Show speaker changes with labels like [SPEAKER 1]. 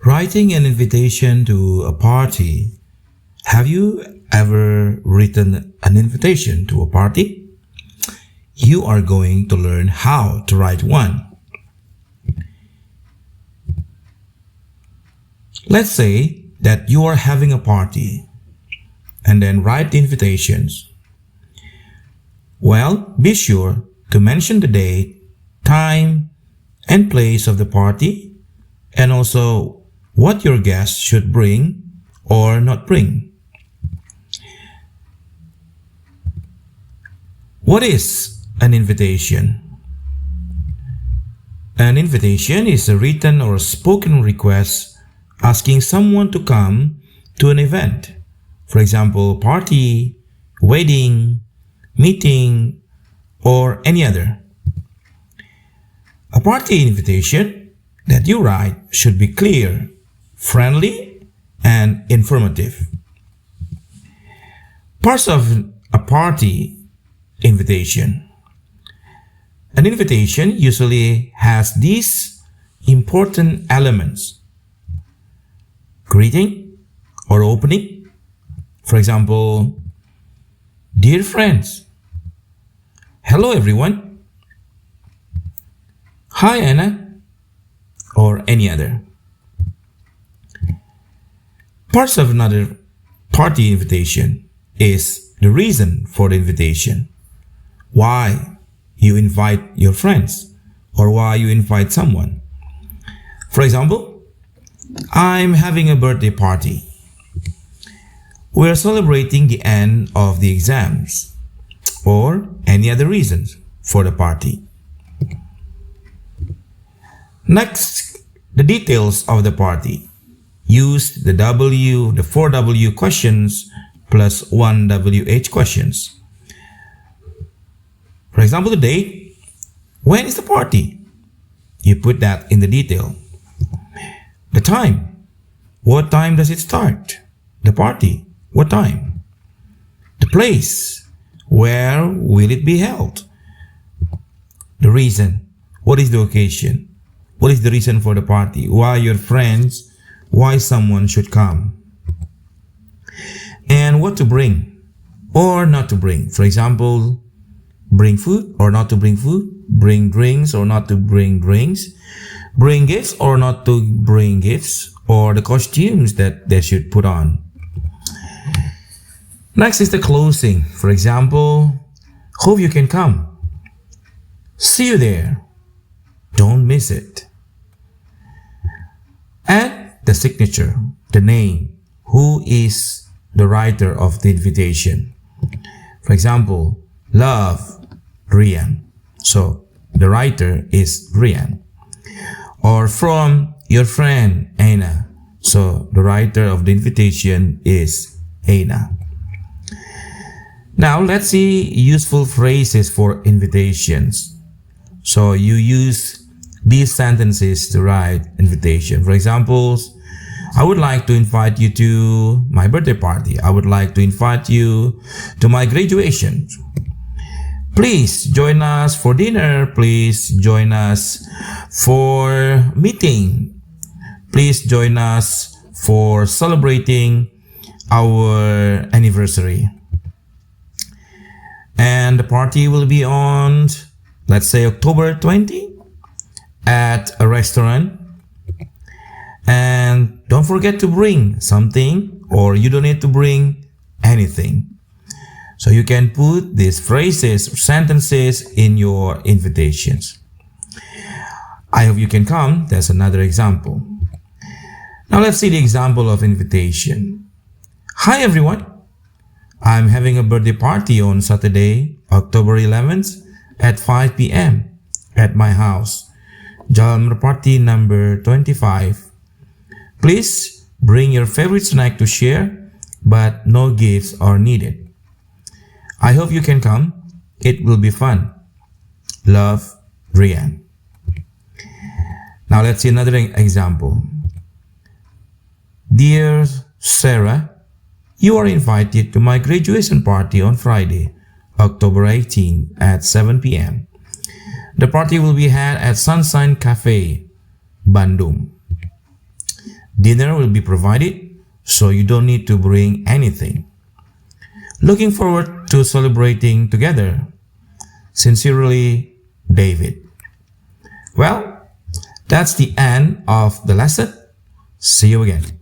[SPEAKER 1] Writing an invitation to a party. Have you ever written an invitation to a party? You are going to learn how to write one. Let's say that you are having a party and then write the invitations. Well, be sure to mention the date, time, and place of the party, and also what your guests should bring or not bring. What is an invitation? An invitation is a written or spoken request asking someone to come to an event. For example, party, wedding, meeting, or any other. A party invitation that you write should be clear, friendly, and informative. Parts of a party invitation. An invitation usually has these important elements: greeting or opening. For example, dear friends, hello everyone, hi Anna, or any other. Parts of another party invitation is the reason for the invitation. Why you invite your friends or why you invite someone. For example, I'm having a birthday party. We're celebrating the end of the exams or any other reasons for the party. Next, the details of the party. Use the 4W questions plus 1 WH questions. For example, the date. When is the party? You put that in the detail. The time. What time does it start? The party. What time? The place. Where will it be held? The reason. What is the occasion? What is the reason for the party? Why your friends? Why someone should come? And what to bring or not to bring. For example, bring food or not to bring food, bring drinks or not to bring drinks, bring gifts or not to bring gifts, or the costumes that they should put on. Next is the closing. For example, hope you can come. See you there. Don't miss it. Add the signature, the name, who is the writer of the invitation. For example, love, Rian. So the writer is Rian. Or from your friend, Aina. So the writer of the invitation is Aina. Now let's see useful phrases for invitations. So you use these sentences to write invitation. For example, I would like to invite you to my birthday party. I would like to invite you to my graduation. Please join us for dinner. Please join us for meeting. Please join us for celebrating our anniversary. And the party will be on, let's say, October 20 at a restaurant. And don't forget to bring something, or you don't need to bring anything. So you can put these phrases, sentences in your invitations. I hope you can come. That's another example. Now let's see the example of invitation. Hi everyone. I'm having a birthday party on Saturday, October 11th at 5 p.m. at my house, Jalan Merpati number 25. Please bring your favorite snack to share, but no gifts are needed. I hope you can come. It will be fun. Love, Rian. Now let's see another example. Dear Sarah, you are invited to my graduation party on Friday, October 18 at 7 p.m. The party will be had at Sunshine Cafe, Bandung. Dinner will be provided, so you don't need to bring anything. Looking forward to celebrating together. Sincerely, David. Well, that's the end of the lesson. See you again.